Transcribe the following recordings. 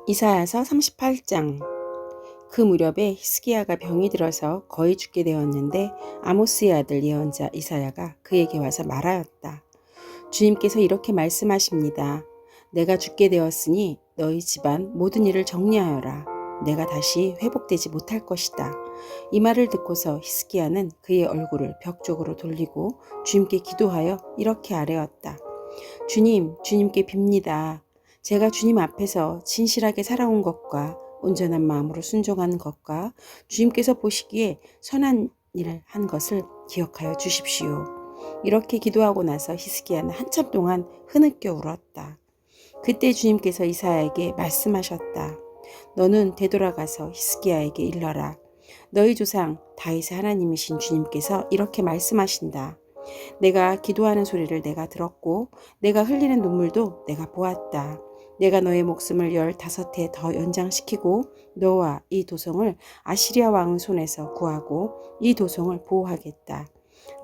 이사야서 38장. 그 무렵에 히스기야가 병이 들어서 거의 죽게 되었는데 아모스의 아들 예언자 이사야가 그에게 와서 말하였다. 주님께서 이렇게 말씀하십니다. 내가 죽게 되었으니 너희 집안 모든 일을 정리하여라. 내가 다시 회복되지 못할 것이다. 이 말을 듣고서 히스기야는 그의 얼굴을 벽 쪽으로 돌리고 주님께 기도하여 이렇게 아뢰었다. 주님, 주님께 빕니다. 제가 주님 앞에서 진실하게 살아온 것과 온전한 마음으로 순종한 것과 주님께서 보시기에 선한 일을 한 것을 기억하여 주십시오. 이렇게 기도하고 나서 히스기야는 한참 동안 흐느껴 울었다. 그때 주님께서 이사야에게 말씀하셨다. 너는 되돌아가서 히스기야에게 일러라. 너희 조상 다윗의 하나님이신 주님께서 이렇게 말씀하신다. 내가 기도하는 소리를 내가 들었고 내가 흘리는 눈물도 내가 보았다. 내가 너의 목숨을 15해 더 연장시키고 너와 이 도성을 아시리아 왕의 손에서 구하고 이 도성을 보호하겠다.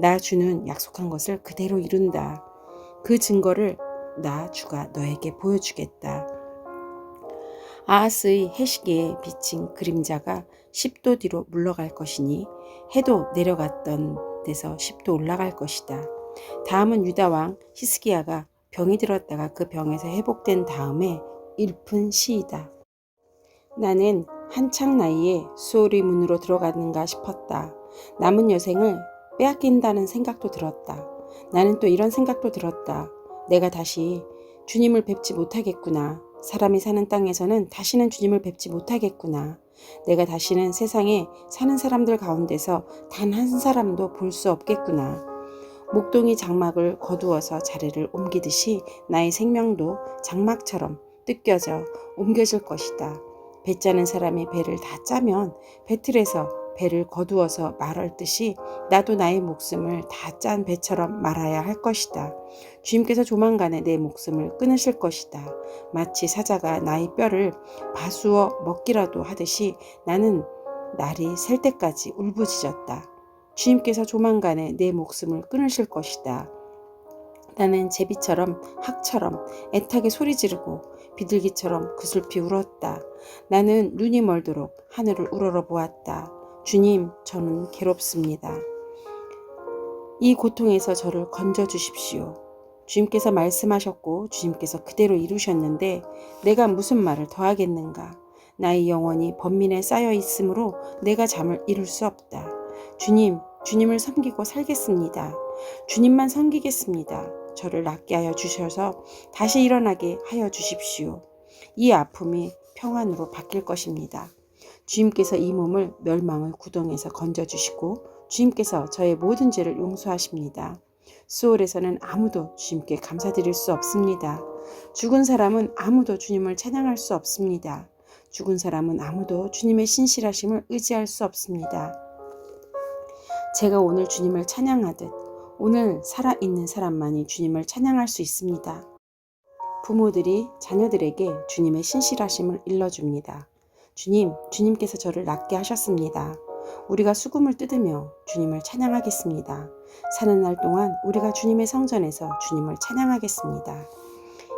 나 주는 약속한 것을 그대로 이룬다. 그 증거를 나 주가 너에게 보여주겠다. 아하스의 해시계에 비친 그림자가 10도 뒤로 물러갈 것이니 해도 내려갔던 데서 10도 올라갈 것이다. 다음은 유다 왕 히스기야가 병이 들었다가 그 병에서 회복된 다음에 읊은 시이다. 나는 한창 나이에 수월의 문으로 들어가는가 싶었다. 남은 여생을 빼앗긴다는 생각도 들었다. 나는 또 이런 생각도 들었다. 내가 다시 주님을 뵙지 못하겠구나. 사람이 사는 땅에서는 다시는 주님을 뵙지 못하겠구나. 내가 다시는 세상에 사는 사람들 가운데서 단 한 사람도 볼 수 없겠구나. 목동이 장막을 거두어서 자리를 옮기듯이 나의 생명도 장막처럼 뜯겨져 옮겨질 것이다. 배 짜는 사람이 배를 다 짜면 배틀에서 배를 거두어서 말할 듯이 나도 나의 목숨을 다 짠 배처럼 말아야 할 것이다. 주님께서 조만간에 내 목숨을 끊으실 것이다. 마치 사자가 나의 뼈를 바수어 먹기라도 하듯이 나는 날이 셀 때까지 울부짖었다. 주님께서 조만간에 내 목숨을 끊으실 것이다. 나는 제비처럼 학처럼 애타게 소리 지르고 비둘기처럼 구슬피 울었다. 나는 눈이 멀도록 하늘을 우러러 보았다. 주님, 저는 괴롭습니다. 이 고통에서 저를 건져 주십시오. 주님께서 말씀하셨고 주님께서 그대로 이루셨는데 내가 무슨 말을 더 하겠는가. 나의 영혼이 번민에 쌓여 있으므로 내가 잠을 이룰 수 없다. 주님, 주님을 섬기고 살겠습니다. 주님만 섬기겠습니다. 저를 낫게 하여 주셔서 다시 일어나게 하여 주십시오. 이 아픔이 평안으로 바뀔 것입니다. 주님께서 이 몸을 멸망의 구덩이에서 건져주시고 주님께서 저의 모든 죄를 용서하십니다. 수월에서는 아무도 주님께 감사드릴 수 없습니다. 죽은 사람은 아무도 주님을 찬양할 수 없습니다. 죽은 사람은 아무도 주님의 신실하심을 의지할 수 없습니다. 제가 오늘 주님을 찬양하듯 오늘 살아있는 사람만이 주님을 찬양할 수 있습니다. 부모들이 자녀들에게 주님의 신실하심을 일러줍니다. 주님, 주님께서 저를 낫게 하셨습니다. 우리가 수금을 뜯으며 주님을 찬양하겠습니다. 사는 날 동안 우리가 주님의 성전에서 주님을 찬양하겠습니다.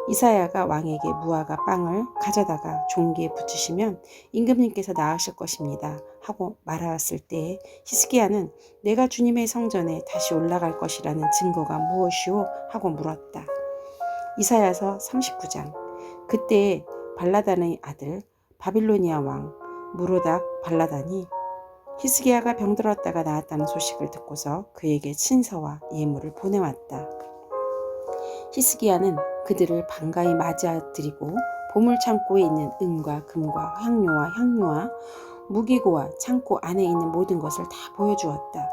이사야가 왕에게 무화과 빵을 가져다가 종기에 붙이시면 임금님께서 나으실 것입니다 하고 말하였을 때에 히스기야는 내가 주님의 성전에 다시 올라갈 것이라는 증거가 무엇이오? 하고 물었다. 이사야서 39장. 그때 발라단의 아들 바빌로니아 왕 무로닥 발라단이 히스기야가 병들었다가 나았다는 소식을 듣고서 그에게 친서와 예물을 보내왔다. 히스기야는 그들을 반가이 맞아들이고 보물 창고에 있는 은과 금과 향료와 향료와 무기고와 창고 안에 있는 모든 것을 다 보여주었다.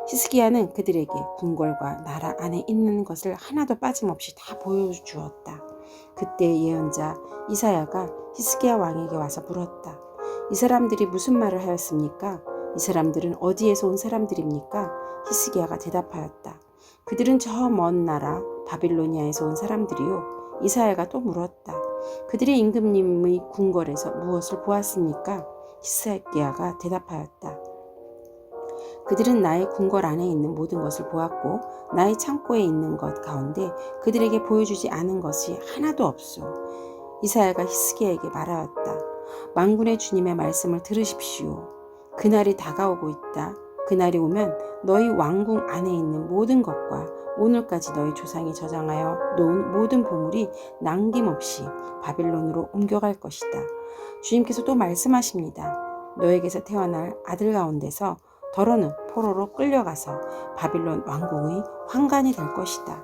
히스기야는 그들에게 궁궐과 나라 안에 있는 것을 하나도 빠짐없이 다 보여주었다. 그때 예언자 이사야가 히스기야 왕에게 와서 물었다. 이 사람들이 무슨 말을 하였습니까? 이 사람들은 어디에서 온 사람들입니까? 히스기야가 대답하였다. 그들은 저 먼 나라 바빌로니아에서 온 사람들이요. 이사야가 또 물었다. 그들이 임금님의 궁궐에서 무엇을 보았습니까? 히스기야가 대답하였다. 그들은 나의 궁궐 안에 있는 모든 것을 보았고 나의 창고에 있는 것 가운데 그들에게 보여주지 않은 것이 하나도 없소. 이사야가 히스기야에게 말하였다. 만군의 주님의 말씀을 들으십시오. 그날이 다가오고 있다. 그날이 오면 너희 왕궁 안에 있는 모든 것과 오늘까지 너희 조상이 저장하여 놓은 모든 보물이 남김없이 바빌론으로 옮겨갈 것이다. 주님께서 또 말씀하십니다. 너에게서 태어날 아들 가운데서 더러는 포로로 끌려가서 바빌론 왕궁의 환관이 될 것이다.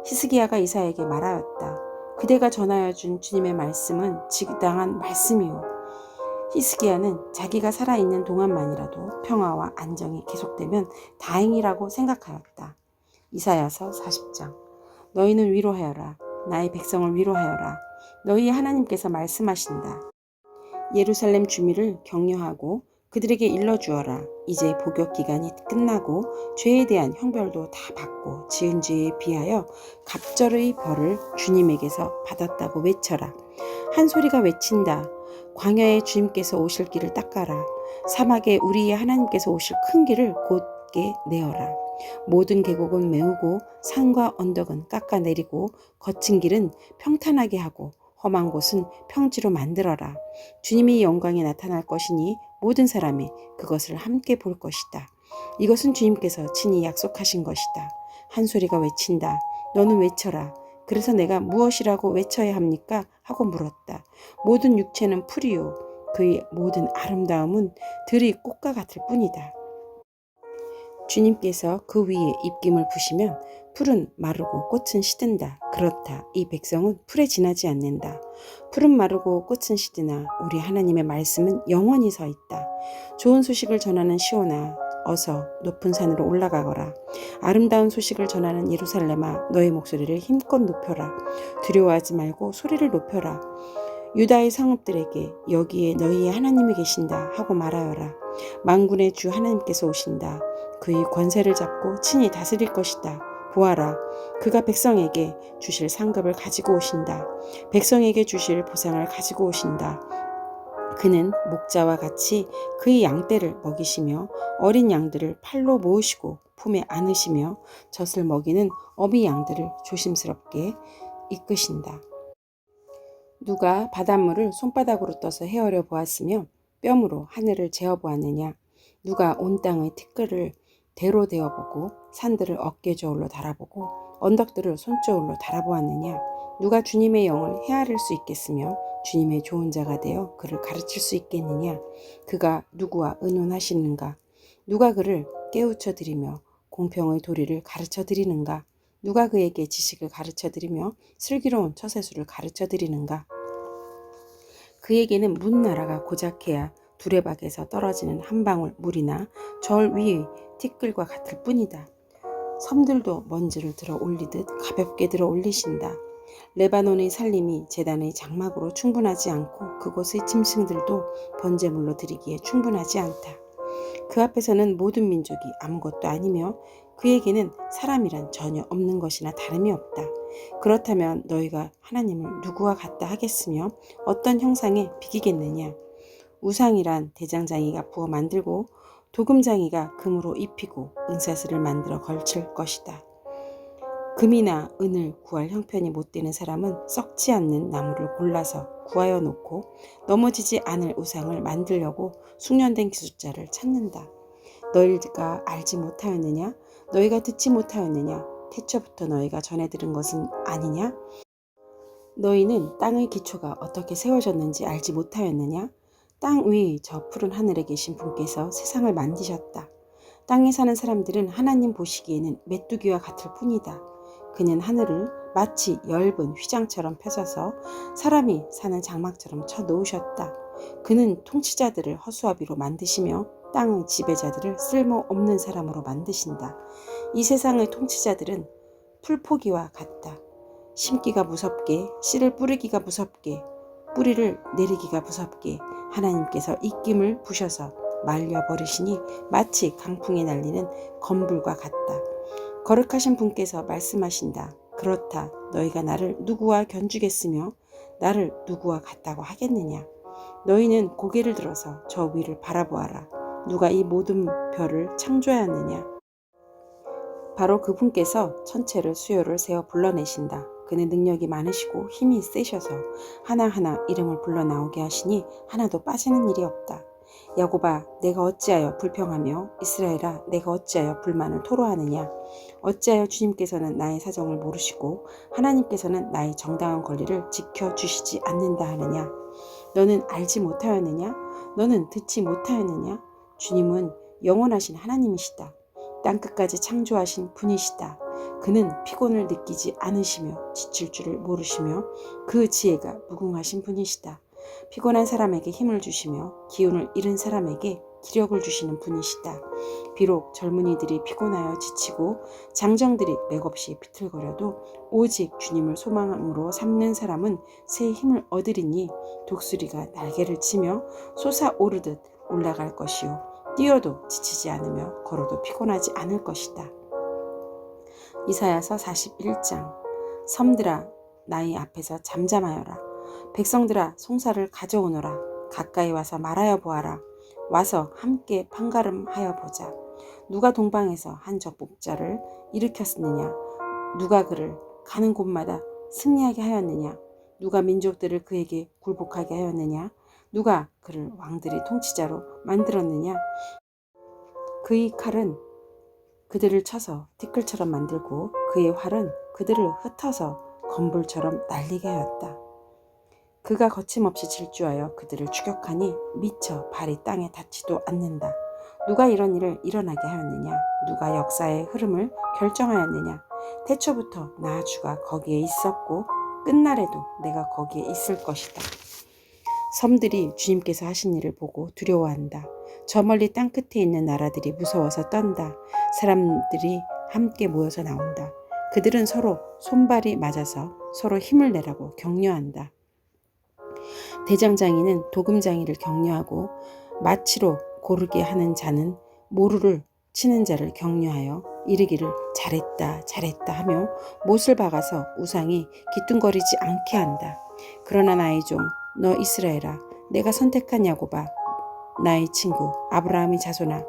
히스기야가 이사야에게 말하였다. 그대가 전하여 준 주님의 말씀은 지당한 말씀이요. 히스기야는 자기가 살아있는 동안만이라도 평화와 안정이 계속되면 다행이라고 생각하였다. 이사야서 40장. 너희는 위로하여라. 나의 백성을 위로하여라. 너희 하나님께서 말씀하신다. 예루살렘 주민을 격려하고 그들에게 일러주어라. 이제 복역 기간이 끝나고 죄에 대한 형벌도 다 받고 지은 죄에 비하여 갑절의 벌을 주님에게서 받았다고 외쳐라. 한 소리가 외친다. 광야에 주님께서 오실 길을 닦아라. 사막에 우리의 하나님께서 오실 큰 길을 곧게 내어라. 모든 계곡은 메우고 산과 언덕은 깎아내리고 거친 길은 평탄하게 하고 험한 곳은 평지로 만들어라. 주님의 영광이 나타날 것이니 모든 사람이 그것을 함께 볼 것이다. 이것은 주님께서 친히 약속하신 것이다. 한 소리가 외친다. 너는 외쳐라. 그래서 내가 무엇이라고 외쳐야 합니까? 하고 물었다. 모든 육체는 풀이요. 그의 모든 아름다움은 들의 꽃과 같을 뿐이다. 주님께서 그 위에 입김을 부시면 풀은 마르고 꽃은 시든다. 그렇다. 이 백성은 풀에 지나지 않는다. 풀은 마르고 꽃은 시드나 우리 하나님의 말씀은 영원히 서 있다. 좋은 소식을 전하는 시온아, 어서 높은 산으로 올라가거라. 아름다운 소식을 전하는 예루살렘아, 너의 목소리를 힘껏 높여라. 두려워하지 말고 소리를 높여라. 유다의 성읍들에게 여기에 너희의 하나님이 계신다 하고 말하여라. 만군의 주 하나님께서 오신다. 그의 권세를 잡고 친히 다스릴 것이다. 보아라, 그가 백성에게 주실 상급을 가지고 오신다. 백성에게 주실 보상을 가지고 오신다. 그는 목자와 같이 그의 양떼를 먹이시며 어린 양들을 팔로 모으시고 품에 안으시며 젖을 먹이는 어미 양들을 조심스럽게 이끄신다. 누가 바닷물을 손바닥으로 떠서 헤아려 보았으며 뼘으로 하늘을 재어 보았느냐? 누가 온 땅의 티끌을 대로 대어보고 산들을 어깨 저울로 달아보고 언덕들을 손저울로 달아보았느냐? 누가 주님의 영을 헤아릴 수 있겠으며 주님의 좋은 자가 되어 그를 가르칠 수 있겠느냐? 그가 누구와 의논하시는가? 누가 그를 깨우쳐 드리며 공평의 도리를 가르쳐 드리는가? 누가 그에게 지식을 가르쳐 드리며 슬기로운 처세술을 가르쳐 드리는가? 그에게는 문나라가 고작해야 두레박에서 떨어지는 한 방울 물이나 절 위의 티끌과 같을 뿐이다. 섬들도 먼지를 들어 올리듯 가볍게 들어 올리신다. 레바논의 살림이 제단의 장막으로 충분하지 않고 그곳의 짐승들도 번제물로 드리기에 충분하지 않다. 그 앞에서는 모든 민족이 아무것도 아니며 그에게는 사람이란 전혀 없는 것이나 다름이 없다. 그렇다면 너희가 하나님을 누구와 같다 하겠으며 어떤 형상에 비기겠느냐? 우상이란 대장장이가 부어 만들고 도금장이가 금으로 입히고 은사슬을 만들어 걸칠 것이다. 금이나 은을 구할 형편이 못 되는 사람은 썩지 않는 나무를 골라서 구하여 놓고 넘어지지 않을 우상을 만들려고 숙련된 기술자를 찾는다. 너희가 알지 못하였느냐? 너희가 듣지 못하였느냐? 태초부터 너희가 전해 들은 것은 아니냐? 너희는 땅의 기초가 어떻게 세워졌는지 알지 못하였느냐? 땅 위의 저 푸른 하늘에 계신 분께서 세상을 만드셨다. 땅에 사는 사람들은 하나님 보시기에는 메뚜기와 같을 뿐이다. 그는 하늘을 마치 엷은 휘장처럼 펴서서 사람이 사는 장막처럼 쳐놓으셨다. 그는 통치자들을 허수아비로 만드시며 땅의 지배자들을 쓸모없는 사람으로 만드신다. 이 세상의 통치자들은 풀포기와 같다. 심기가 무섭게, 씨를 뿌리기가 무섭게, 뿌리를 내리기가 무섭게 하나님께서 입김을 부셔서 말려버리시니 마치 강풍에 날리는 건불과 같다. 거룩하신 분께서 말씀하신다. 그렇다. 너희가 나를 누구와 견주겠으며 나를 누구와 같다고 하겠느냐? 너희는 고개를 들어서 저 위를 바라보아라. 누가 이 모든 별을 창조하였느냐? 바로 그분께서 천체를 수요를 세어 불러내신다. 그는 능력이 많으시고 힘이 세셔서 하나하나 이름을 불러 나오게 하시니 하나도 빠지는 일이 없다. 야곱아, 내가 어찌하여 불평하며 이스라엘아, 내가 어찌하여 불만을 토로하느냐? 어찌하여 주님께서는 나의 사정을 모르시고 하나님께서는 나의 정당한 권리를 지켜주시지 않는다 하느냐? 너는 알지 못하였느냐? 너는 듣지 못하였느냐? 주님은 영원하신 하나님이시다. 땅끝까지 창조하신 분이시다. 그는 피곤을 느끼지 않으시며 지칠 줄을 모르시며 그 지혜가 무궁하신 분이시다. 피곤한 사람에게 힘을 주시며 기운을 잃은 사람에게 기력을 주시는 분이시다. 비록 젊은이들이 피곤하여 지치고 장정들이 맥없이 비틀거려도 오직 주님을 소망으로 삼는 사람은 새 힘을 얻으리니 독수리가 날개를 치며 솟아오르듯 올라갈 것이요 뛰어도 지치지 않으며 걸어도 피곤하지 않을 것이다. 이사야서 41장. 섬들아, 나의 앞에서 잠잠하여라. 백성들아, 송사를 가져오너라. 가까이 와서 말하여 보아라. 와서 함께 판가름하여 보자. 누가 동방에서 한 적복자를 일으켰느냐? 누가 그를 가는 곳마다 승리하게 하였느냐? 누가 민족들을 그에게 굴복하게 하였느냐? 누가 그를 왕들의 통치자로 만들었느냐? 그의 칼은 그들을 쳐서 티끌처럼 만들고 그의 활은 그들을 흩어서 건불처럼 날리게 하였다. 그가 거침없이 질주하여 그들을 추격하니 미쳐 발이 땅에 닿지도 않는다. 누가 이런 일을 일어나게 하였느냐? 누가 역사의 흐름을 결정하였느냐? 태초부터 나 주가 거기에 있었고 끝날에도 내가 거기에 있을 것이다. 섬들이 주님께서 하신 일을 보고 두려워한다. 저 멀리 땅끝에 있는 나라들이 무서워서 떤다. 사람들이 함께 모여서 나온다. 그들은 서로 손발이 맞아서 서로 힘을 내라고 격려한다. 대장장이는 도금장이를 격려하고 마치로 고르게 하는 자는 모루를 치는 자를 격려하여 이르기를 잘했다 잘했다 하며 못을 박아서 우상이 기뚱거리지 않게 한다. 그러나 나의 종 너 이스라엘아, 내가 선택한 야곱아, 나의 친구 아브라함의 자손아,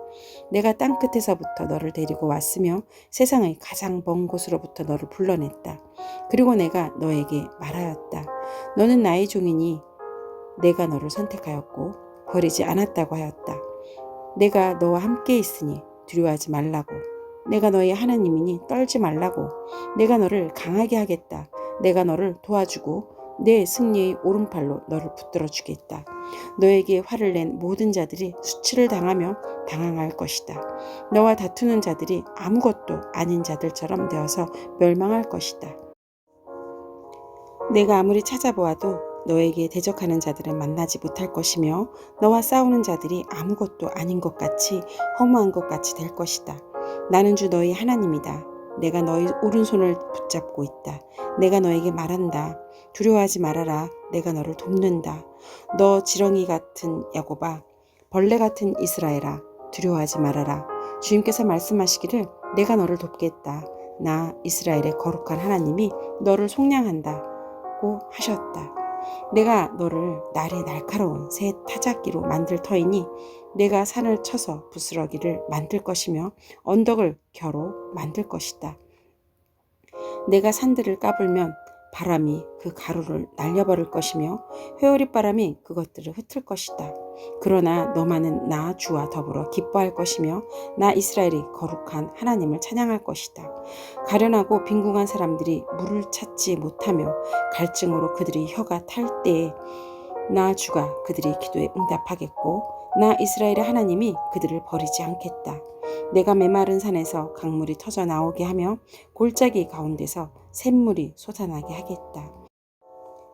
내가 땅끝에서부터 너를 데리고 왔으며 세상의 가장 먼 곳으로부터 너를 불러냈다. 그리고 내가 너에게 말하였다. 너는 나의 종이니 내가 너를 선택하였고 버리지 않았다고 하였다. 내가 너와 함께 있으니 두려워하지 말라고. 내가 너의 하나님이니 떨지 말라고. 내가 너를 강하게 하겠다. 내가 너를 도와주고 내 승리의 오른팔로 너를 붙들어 주겠다. 너에게 화를 낸 모든 자들이 수치를 당하며 당황할 것이다. 너와 다투는 자들이 아무것도 아닌 자들처럼 되어서 멸망할 것이다. 내가 아무리 찾아보아도 너에게 대적하는 자들은 만나지 못할 것이며 너와 싸우는 자들이 아무것도 아닌 것 같이 허무한 것 같이 될 것이다. 나는 주 너희 하나님이다. 내가 너희 오른손을 붙잡고 있다. 내가 너에게 말한다. 두려워하지 말아라. 내가 너를 돕는다. 너 지렁이 같은 야곱아, 벌레 같은 이스라엘아, 두려워하지 말아라. 주님께서 말씀하시기를 내가 너를 돕겠다. 나 이스라엘의 거룩한 하나님이 너를 속량한다고 하셨다. 내가 너를 날의 날카로운 새 타작기로 만들 터이니 내가 산을 쳐서 부스러기를 만들 것이며 언덕을 겨로 만들 것이다. 내가 산들을 까불면 바람이 그 가루를 날려버릴 것이며 회오리바람이 그것들을 흩을 것이다. 그러나 너만은 나 주와 더불어 기뻐할 것이며 나 이스라엘이 거룩한 하나님을 찬양할 것이다. 가련하고 빈궁한 사람들이 물을 찾지 못하며 갈증으로 그들의 혀가 탈 때에 나 주가 그들의 기도에 응답하겠고 나 이스라엘의 하나님이 그들을 버리지 않겠다. 내가 메마른 산에서 강물이 터져 나오게 하며 골짜기 가운데서 샘물이 솟아나게 하겠다.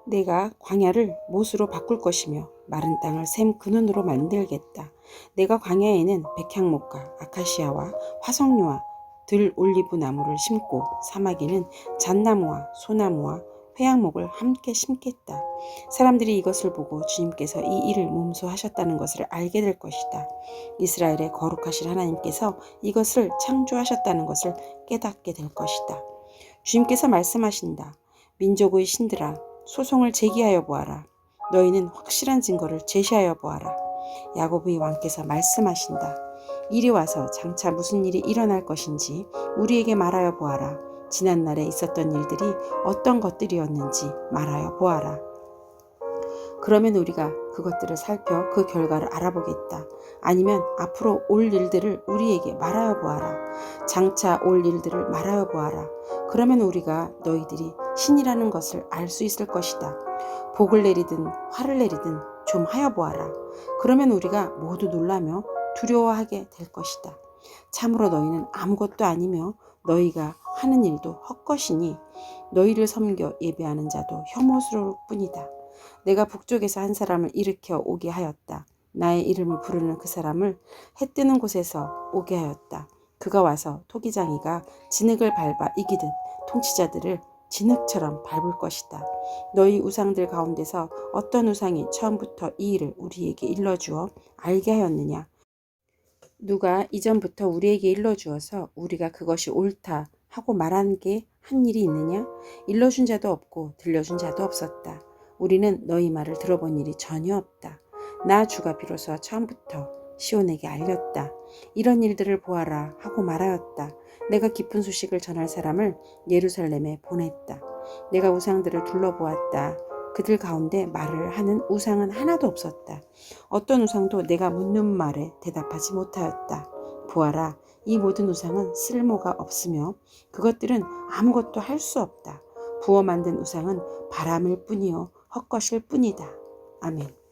내가 광야를 못으로 바꿀 것이며 마른 땅을 샘 근원으로 만들겠다. 내가 광야에는 백향목과 아카시아와 화석류와 들 올리브 나무를 심고 사막에는 잣나무와 소나무와 회양목을 함께 심겠다. 사람들이 이것을 보고 주님께서 이 일을 몸소 하셨다는 것을 알게 될 것이다. 이스라엘의 거룩하신 하나님께서 이것을 창조하셨다는 것을 깨닫게 될 것이다. 주님께서 말씀하신다. 민족의 신들아, 소송을 제기하여 보아라. 너희는 확실한 증거를 제시하여 보아라. 야곱의 왕께서 말씀하신다. 이리 와서 장차 무슨 일이 일어날 것인지 우리에게 말하여 보아라. 지난날에 있었던 일들이 어떤 것들이었는지 말하여 보아라. 그러면 우리가 그것들을 살펴 그 결과를 알아보겠다. 아니면 앞으로 올 일들을 우리에게 말하여 보아라. 장차 올 일들을 말하여 보아라. 그러면 우리가 너희들이 신이라는 것을 알 수 있을 것이다. 복을 내리든 화를 내리든 좀 하여 보아라. 그러면 우리가 모두 놀라며 두려워하게 될 것이다. 참으로 너희는 아무것도 아니며 너희가 하는 일도 헛것이니 너희를 섬겨 예배하는 자도 혐오스러울 뿐이다. 내가 북쪽에서 한 사람을 일으켜 오게 하였다. 나의 이름을 부르는 그 사람을 해 뜨는 곳에서 오게 하였다. 그가 와서 토기장이가 진흙을 밟아 이기듯 통치자들을 진흙처럼 밟을 것이다. 너희 우상들 가운데서 어떤 우상이 처음부터 이 일을 우리에게 일러주어 알게 하였느냐? 누가 이전부터 우리에게 일러주어서 우리가 그것이 옳다 하고 말한 게 한 일이 있느냐? 일러준 자도 없고 들려준 자도 없었다. 우리는 너희 말을 들어본 일이 전혀 없다. 나 주가 비로소 처음부터 시온에게 알렸다. 이런 일들을 보아라 하고 말하였다. 내가 기쁜 소식을 전할 사람을 예루살렘에 보냈다. 내가 우상들을 둘러보았다. 그들 가운데 말을 하는 우상은 하나도 없었다. 어떤 우상도 내가 묻는 말에 대답하지 못하였다. 보아라, 이 모든 우상은 쓸모가 없으며 그것들은 아무것도 할 수 없다. 부어 만든 우상은 바람일 뿐이요 헛것일 뿐이다. 아멘.